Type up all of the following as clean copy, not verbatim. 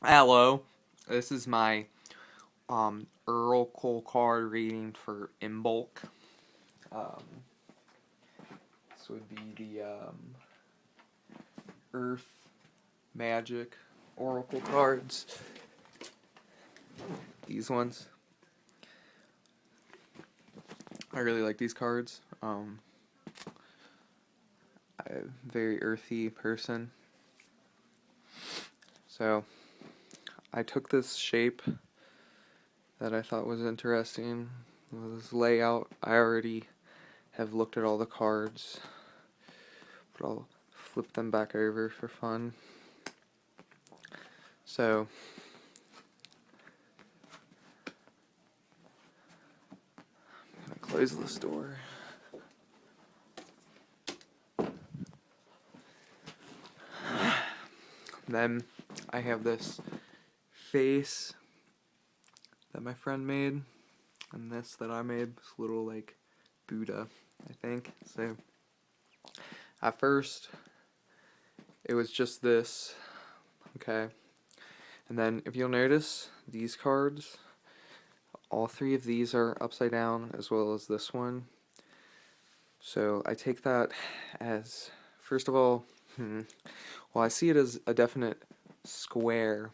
Hello, this is my Oracle card reading for Imbolc. Um, this would be the Earth Magic Oracle cards. These ones. I really like these cards. I'm a very earthy person. So I took this shape that I thought was interesting. This layout. I already have looked at all the cards, but I'll flip them back over for fun. So I'm gonna close this door. Then I have this face that my friend made, and this that I made, this little like Buddha, I think. So at first it was just this, okay. And then if you'll notice, these cards, all three of these are upside down, as well as this one. So I take that as, first of all, well, I see it as a definite square,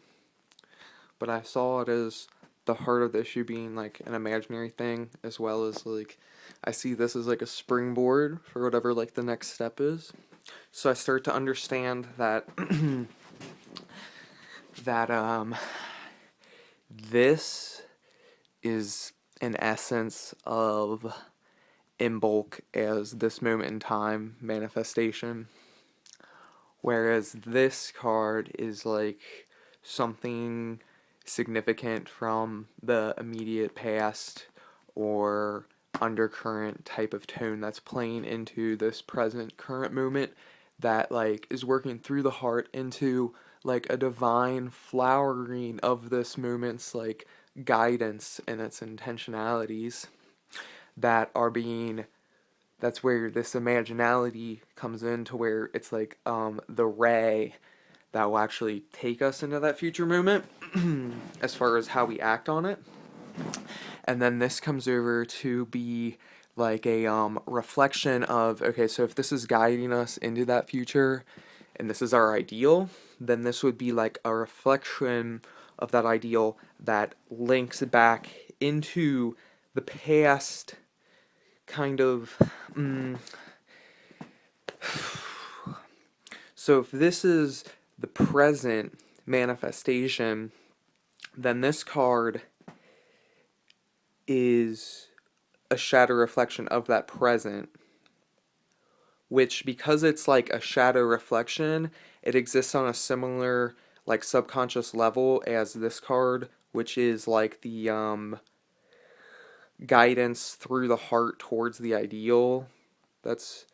but I saw it as the heart of the issue being like an imaginary thing, as well as like I see this as like a springboard for whatever like the next step is. So I start to understand that that this is an essence of Imbolc as this moment in time manifestation, whereas this card is like something significant from the immediate past or undercurrent type of tone that's playing into this present current moment that like is working through the heart into like a divine flowering of this moment's like guidance and its intentionalities that are being, that's where this imaginality comes in, to where it's like the ray that will actually take us into that future moment as far as how we act on it. And then this comes over to be like a reflection of, okay, so if this is guiding us into that future and this is our ideal, then this would be like a reflection of that ideal that links back into the past kind of. So if this is the present manifestation, then this card is a shadow reflection of that present, which, because it's like a shadow reflection, it exists on a similar like subconscious level as this card, which is like the guidance through the heart towards the ideal that's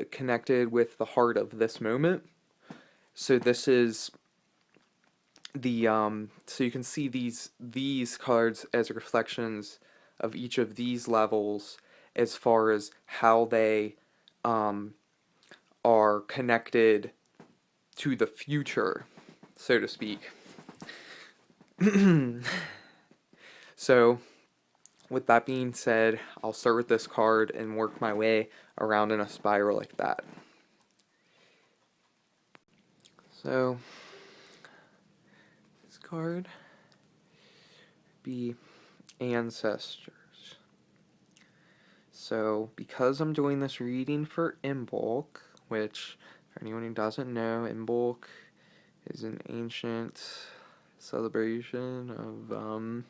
connected with the heart of this moment. So this is the so you can see these cards as reflections of each of these levels as far as how they are connected to the future, so to speak. So with that being said, I'll start with this card and work my way around in a spiral like that. So this card be ancestors. So because I'm doing this reading for Imbolc, which for anyone who doesn't know, Imbolc is an ancient celebration of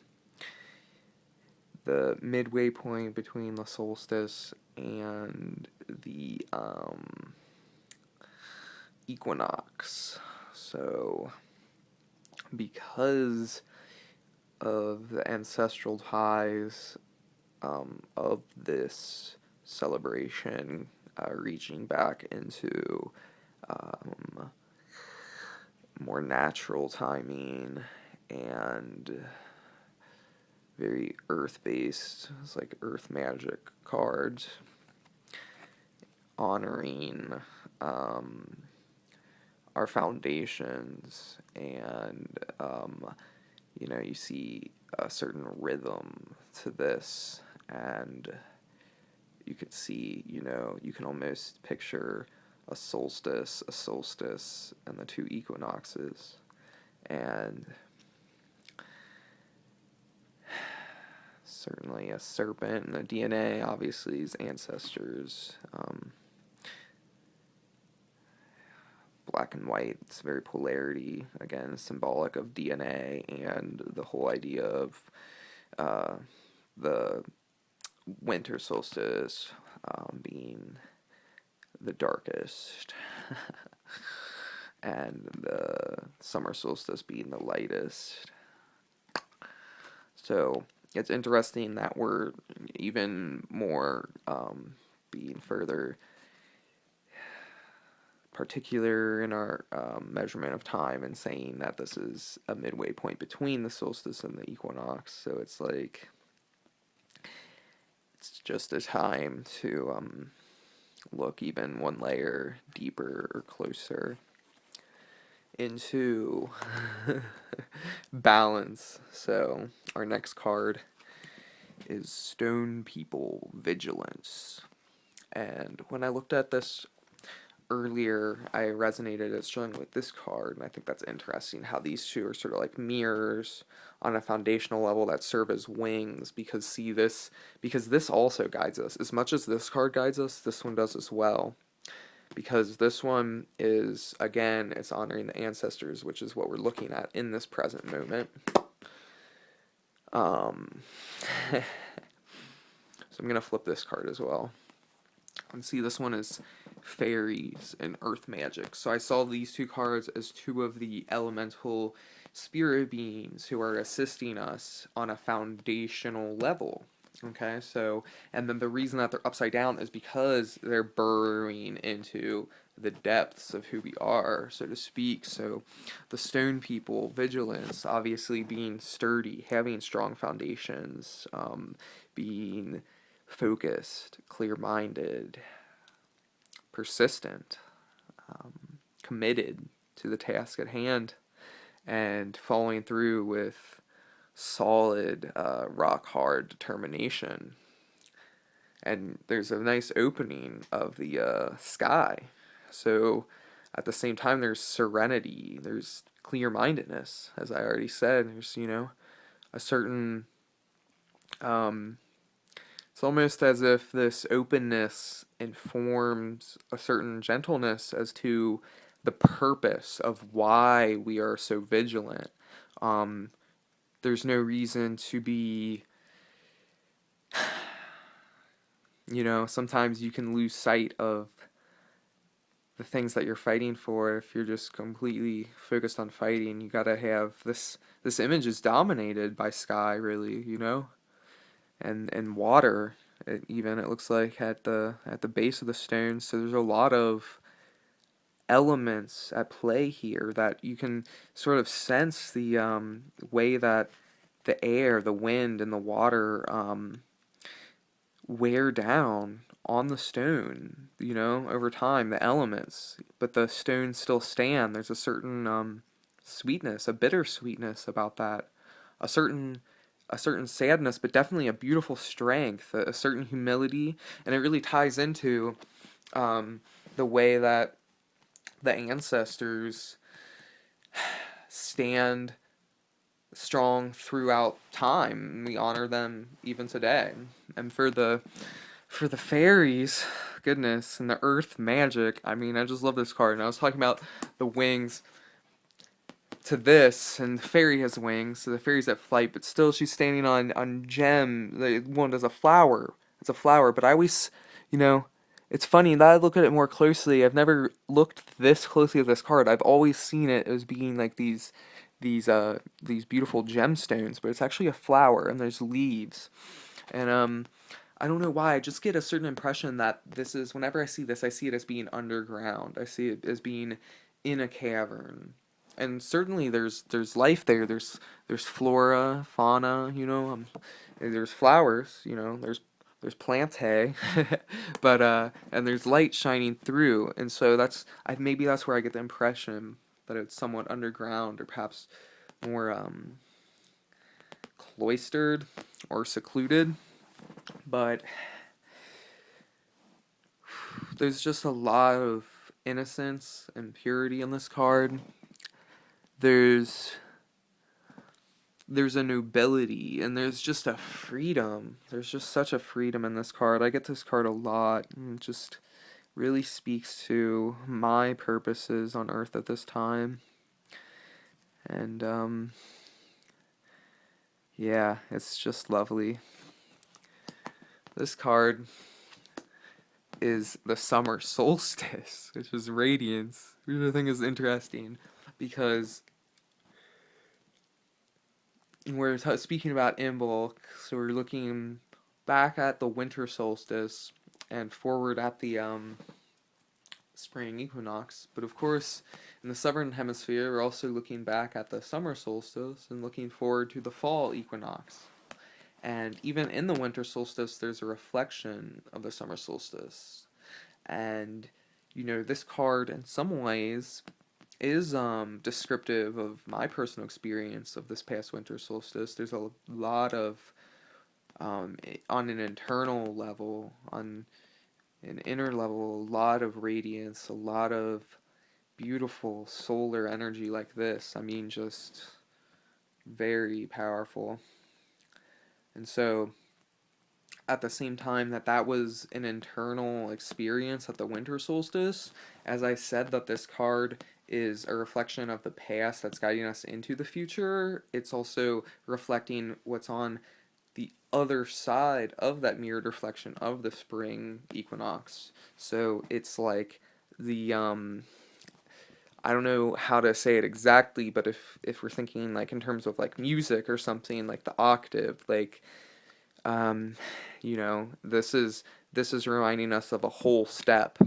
the midway point between the solstice and the equinox. So because of the ancestral ties of this celebration, reaching back into more natural timing and very earth-based. It's like earth magic cards honoring our foundations, and you know, you see a certain rhythm to this, and you could see, you know, you can almost picture a solstice, and the two equinoxes, and certainly a serpent and the DNA, obviously, his ancestors. Black and white, it's very polarity, again, symbolic of DNA, and the whole idea of the winter solstice being the darkest, and the summer solstice being the lightest. So it's interesting that we're even more being further particular in our measurement of time, and saying that this is a midway point between the solstice and the equinox. So it's like, it's just a time to look even one layer deeper or closer into balance. So our next card is Stone People Vigilance. And when I looked at this earlier, I resonated as strongly with this card, and I think that's interesting how these two are sort of like mirrors on a foundational level that serve as wings, because this also guides us. As much as this card guides us, this one does as well. Because this one is, again, it's honoring the ancestors, which is what we're looking at in this present moment. So I'm going to flip this card as well. And see, this one is fairies and earth magic. So I saw these two cards as two of the elemental spirit beings who are assisting us on a foundational level. Okay, so, and then the reason that they're upside down is because they're burrowing into the depths of who we are, so to speak. So the stone people, vigilance, obviously being sturdy, having strong foundations, being focused, clear-minded, persistent, committed to the task at hand, and following through with solid, rock-hard determination. And there's a nice opening of the sky. So at the same time, there's serenity, there's clear-mindedness, as I already said. There's, you know, a certain... it's almost as if this openness informs a certain gentleness as to the purpose of why we are so vigilant. There's no reason to be, you know, sometimes you can lose sight of the things that you're fighting for if you're just completely focused on fighting. You gotta have this image is dominated by sky, really, you know, and water. It looks like at the base of the stone. So there's a lot of elements at play here that you can sort of sense the way that the air, the wind, and the water wear down on the stone, you know, over time, the elements, but the stones still stand. There's a certain sweetness, a bitter sweetness about that, a certain sadness, but definitely a beautiful strength, a certain humility, and it really ties into the way that the ancestors stand strong throughout time. We honor them even today. And for the fairies, goodness, and the earth magic, I mean, I just love this card. And I was talking about the wings to this, and the fairy has wings, so the fairy's at flight, but still she's standing on gem. The one is a flower. It's a flower, but I always, you know, it's funny that I look at it more closely. I've never looked this closely at this card. I've always seen it as being like these beautiful gemstones, but it's actually a flower, and there's leaves. And I don't know why, I just get a certain impression that this is, whenever I see this, I see it as being underground. I see it as being in a cavern. And certainly there's life there. There's flora, fauna, you know, there's flowers, you know, there's there's plantae, but and there's light shining through, and so maybe that's where I get the impression that it's somewhat underground or perhaps more cloistered or secluded. But there's just a lot of innocence and purity in this card. There's a nobility and there's just a freedom. There's just such a freedom in this card. I get this card a lot, and it just really speaks to my purposes on Earth at this time. And yeah, it's just lovely. This card is the summer solstice, which is radiance, which I think is interesting because we're speaking about Imbolc, so we're looking back at the winter solstice and forward at the spring equinox. But of course, in the southern hemisphere, we're also looking back at the summer solstice and looking forward to the fall equinox. And even in the winter solstice, there's a reflection of the summer solstice. And, this card in some ways is descriptive of my personal experience of this past winter solstice. There's a lot of, on an internal level, on an inner level, a lot of radiance, a lot of beautiful solar energy like this. I mean, just very powerful. And so, at the same time that was an internal experience at the winter solstice, as I said that this card is a reflection of the past that's guiding us into the future, it's also reflecting what's on the other side of that mirrored reflection of the spring equinox. So it's like the I don't know how to say it exactly, but if we're thinking like in terms of like music or something, like the octave, like this is reminding us of a whole step,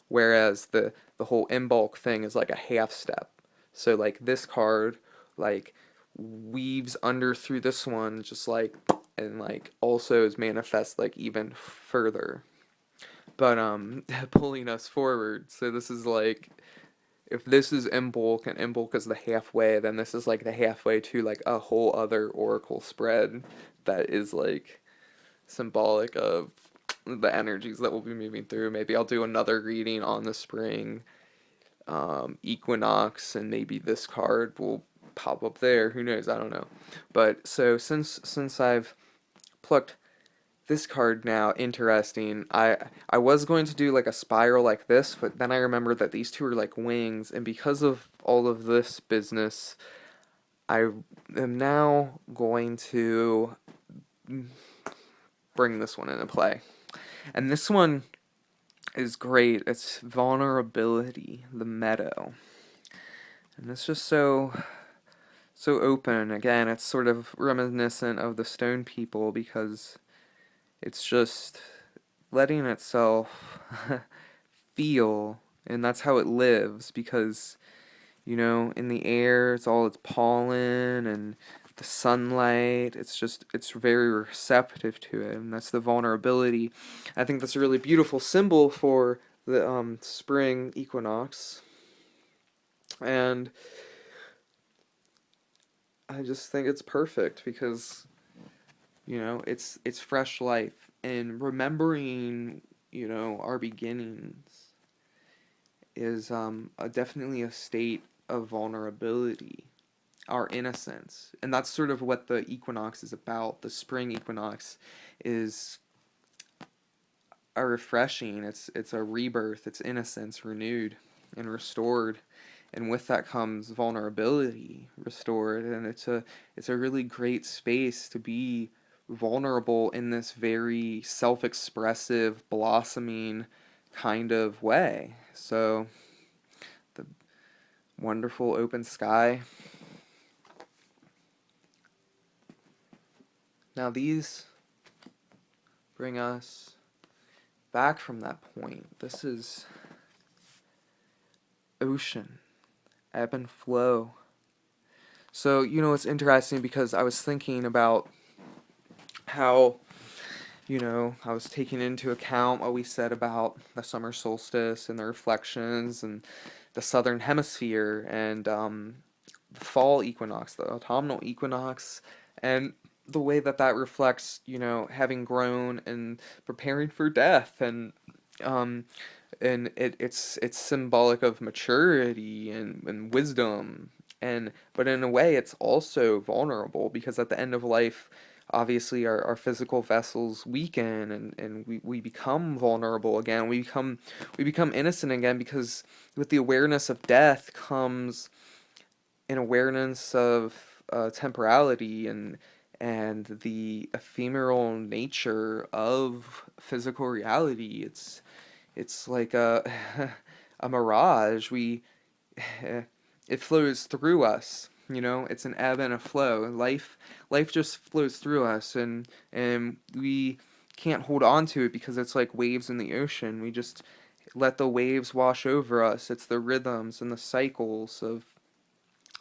whereas the whole Imbolc thing is like a half step. So like this card like weaves under through this one just like, and like also is manifest like even further, but pulling us forward. So this is like, if this is Imbolc and Imbolc is the halfway, then this is like the halfway to like a whole other oracle spread that is like symbolic of the energies that we'll be moving through. Maybe I'll do another reading on the spring equinox, and maybe this card will pop up there. Who knows? I don't know. But so since I've plucked this card now, interesting. I was going to do like a spiral like this, but then I remembered that these two are like wings, and because of all of this business, I am now going to bring this one into play. And this one is great. It's vulnerability, the meadow. And it's just so open. Again, it's sort of reminiscent of the stone people because it's just letting itself feel, and that's how it lives, because in the air it's all its pollen and the sunlight, it's very receptive to it, and that's the vulnerability. I think that's a really beautiful symbol for the spring equinox, and I just think it's perfect because it's fresh life, and remembering our beginnings is definitely a state of vulnerability, our innocence. And that's sort of what the equinox is about. The spring equinox is a refreshing, it's a rebirth, it's innocence renewed and restored. And with that comes vulnerability restored, and it's a really great space to be vulnerable in this very self-expressive, blossoming kind of way. So the wonderful open sky. Now these bring us back from that point. This is ocean, ebb and flow. So, it's interesting because I was thinking about how I was taking into account what we said about the summer solstice and the reflections and the southern hemisphere and the fall equinox, the autumnal equinox, and the way that that reflects, having grown and preparing for death, um, and it's symbolic of maturity and wisdom, and but in a way it's also vulnerable because at the end of life, obviously our physical vessels weaken and we become vulnerable again. We become innocent again because with the awareness of death comes an awareness of temporality and the ephemeral nature of physical reality. It's like a a mirage. We it flows through us. It's an ebb and a flow. Life just flows through us, and we can't hold on to it because it's like waves in the ocean. We just let the waves wash over us. It's the rhythms and the cycles of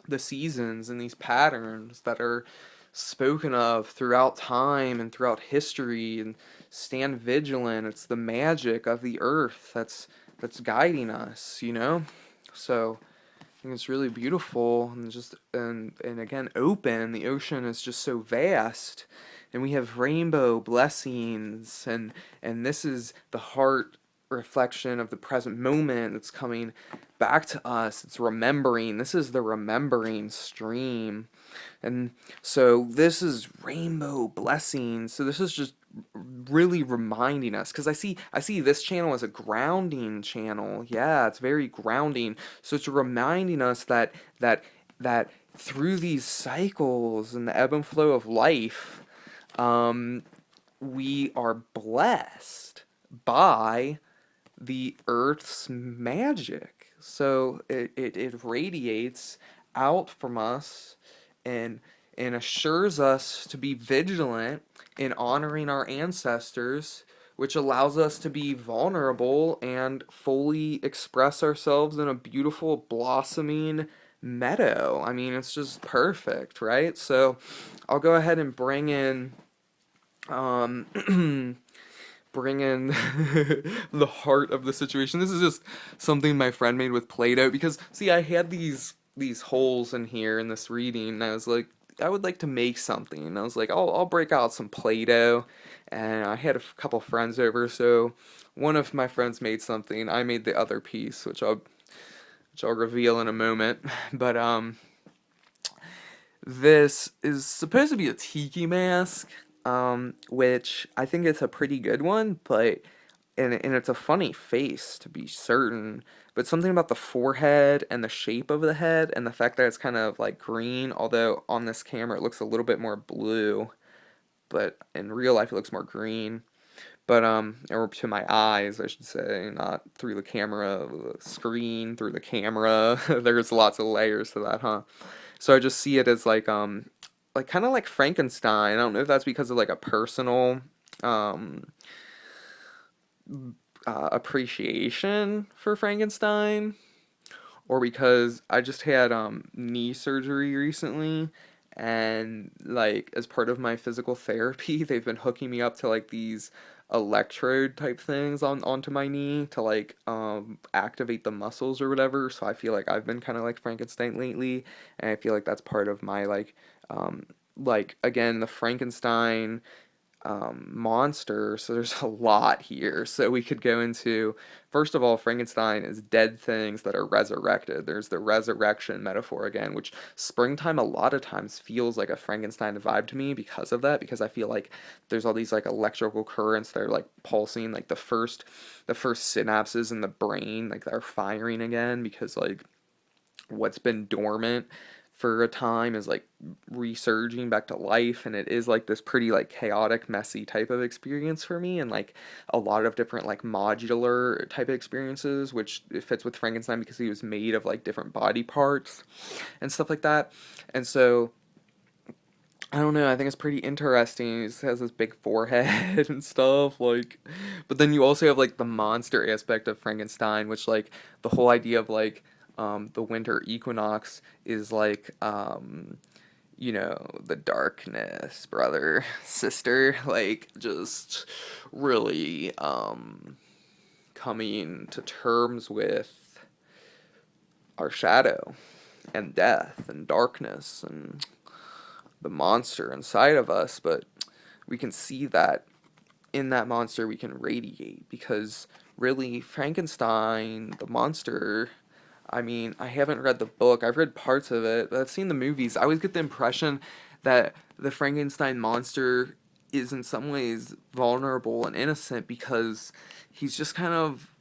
the seasons and these patterns that are spoken of throughout time and throughout history, and stand vigilant. It's the magic of the earth that's guiding us. So I think it's really beautiful and just and again open. The ocean is just so vast, and we have rainbow blessings, and this is the heart reflection of the present moment that's coming back to us. It's remembering. This is the remembering stream. And so this is rainbow blessings. So this is just really reminding us, because I see this channel as a grounding channel. Yeah, it's very grounding. So it's reminding us that through these cycles and the ebb and flow of life, um, we are blessed by the earth's magic. So it radiates out from us and and assures us to be vigilant in honoring our ancestors, which allows us to be vulnerable and fully express ourselves in a beautiful blossoming meadow. I mean, it's just perfect, right? So I'll go ahead and um bring in the heart of the situation. This is just something my friend made with Play-Doh because see, I had these holes in here in this reading, and I was like, I would like to make something. And I was like, I'll break out some Play-Doh, and I had a couple friends over, so one of my friends made something. I made the other piece, which I'll reveal in a moment. But this is supposed to be a tiki mask, which I think it's a pretty good one, but and it's a funny face to be certain, but something about the forehead and the shape of the head and the fact that it's kind of like green, although on this camera it looks a little bit more blue, but in real life it looks more green. But or to my eyes, I should say, not through the camera, the screen, through the camera. There's lots of layers to that, huh? So I just see it as like kind of like Frankenstein. I don't know if that's because of like a personal um appreciation for Frankenstein, or because I just had knee surgery recently, and like as part of my physical therapy they've been hooking me up to like these electrode type things onto my knee to like activate the muscles or whatever. So I feel like I've been kind of like Frankenstein lately, and I feel like that's part of my um like again the Frankenstein monster. So there's a lot here. So we could go into, first of all, Frankenstein is dead things that are resurrected. There's the resurrection metaphor again, which springtime a lot of times feels like a Frankenstein vibe to me because of that, because I feel like there's all these like electrical currents that are like pulsing, like the first synapses in the brain, like they're firing again because like what's been dormant for a time is like resurging back to life, and it is like this pretty like chaotic messy type of experience for me, and like a lot of different like modular type of experiences, which it fits with Frankenstein because he was made of like different body parts and stuff like that. And so I don't know, I think it's pretty interesting. He just has this big forehead and stuff, like, but then you also have like the monster aspect of Frankenstein, which like the whole idea of like the winter equinox is like you know, the darkness, brother, sister, like just really coming to terms with our shadow and death and darkness and the monster inside of us, but we can see that in that monster we can radiate because really Frankenstein, the monster, I mean, I haven't read the book. I've read parts of it, but I've seen the movies. I always get the impression that the Frankenstein monster is in some ways vulnerable and innocent because he's just kind of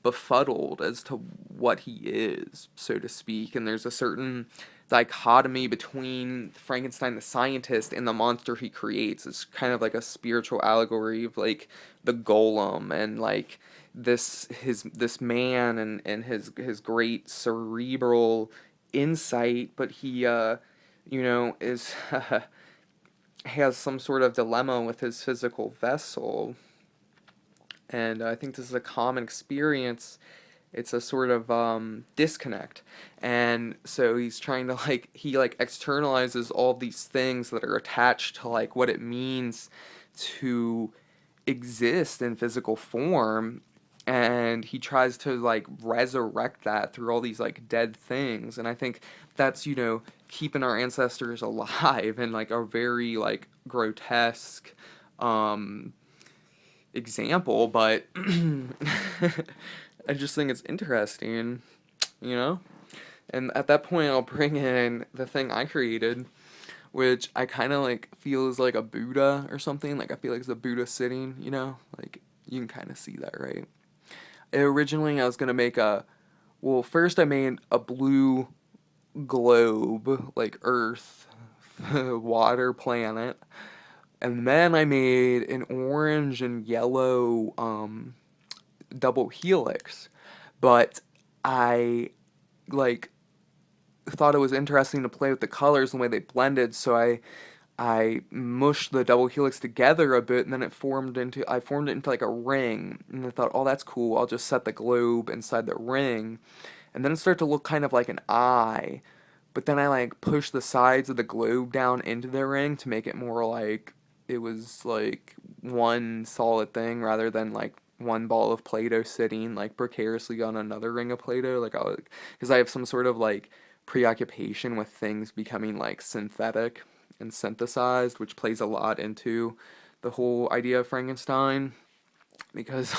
befuddled as to what he is, so to speak. And there's a certain dichotomy between Frankenstein the scientist and the monster he creates. It's kind of like a spiritual allegory of like the golem and like this man and his great cerebral insight, but he you know is has some sort of dilemma with his physical vessel. And I think this is a common experience. It's a sort of disconnect, and so he's trying to like he like externalizes all these things that are attached to like what it means to exist in physical form, and he tries to like resurrect that through all these like dead things. And I think that's, you know, keeping our ancestors alive in like a very like grotesque um example, but I just think it's interesting, you know? And at that point, I'll bring in the thing I created, which I kind of like feel is like a Buddha or something. Like, I feel like it's a Buddha sitting, you know? Like, you can kind of see that, right? Originally, I was going to make well, first I made a blue globe, like Earth, water planet. And then I made an orange and yellow double helix. But I like thought it was interesting to play with the colors and the way they blended, so I mushed the double helix together a bit, and then I formed it into like a ring, and I thought, oh, that's cool. I'll just set the globe inside the ring, and then it started to look kind of like an eye. But then I like pushed the sides of the globe down into the ring to make it more like it was like one solid thing rather than like one ball of Play-Doh sitting like precariously on another ring of Play-Doh. Like because I have some sort of like preoccupation with things becoming like synthetic and synthesized, which plays a lot into the whole idea of Frankenstein. Because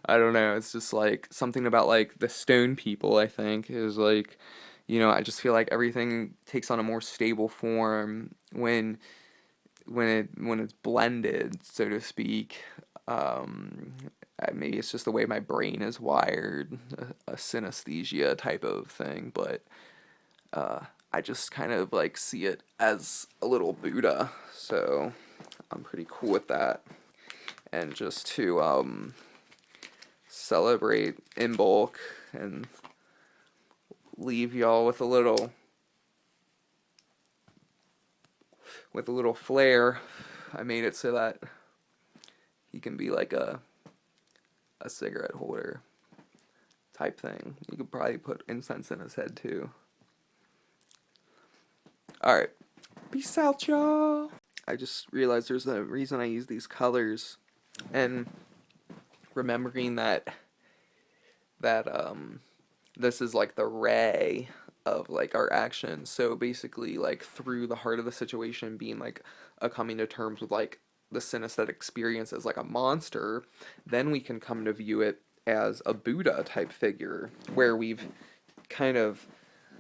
I don't know, it's just like something about like the stone people, I think, is like, you know, I just feel like everything takes on a more stable form when it's blended, so to speak. Maybe it's just the way my brain is wired, a synesthesia type of thing, but I just kind of like see it as a little Buddha, so I'm pretty cool with that. And just to celebrate Imbolc and leave y'all with a little flair, I made it so that he can be like a cigarette holder type thing. You could probably put incense in his head too. Alright, peace out, y'all. I just realized there's a reason I use these colors, and remembering that this is like the ray of like our actions. So basically, like through the heart of the situation being like a coming to terms with like the synesthetic experience as like a monster, then we can come to view it as a Buddha type figure where we've kind of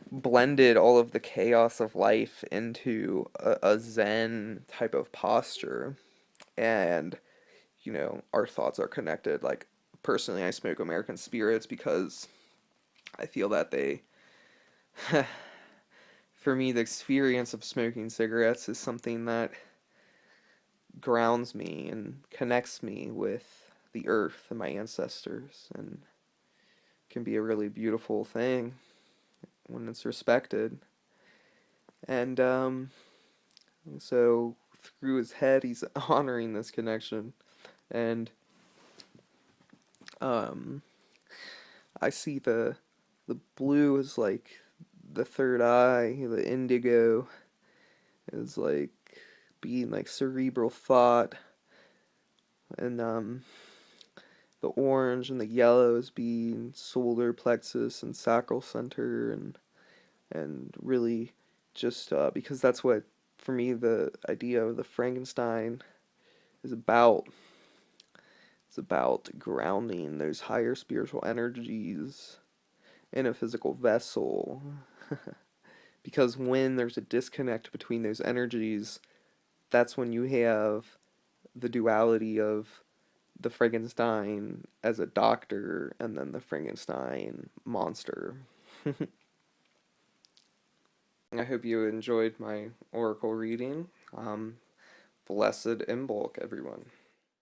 blended all of the chaos of life into a Zen type of posture. And, you know, our thoughts are connected. Like, personally, I smoke American Spirits because I feel that they, for me, the experience of smoking cigarettes is something that grounds me and connects me with the earth and my ancestors, and can be a really beautiful thing when it's respected. And so through his head, he's honoring this connection, and I see the blue as like the third eye, the indigo, is like being like cerebral thought, and the orange and the yellow is being solar plexus and sacral center, and really just because that's what, for me, the idea of the Frankenstein is about. It's about grounding those higher spiritual energies in a physical vessel. Because when there's a disconnect between those energies, that's when you have the duality of the Frankenstein as a doctor and then the Frankenstein monster. I hope you enjoyed my oracle reading. Blessed Imbolc, everyone.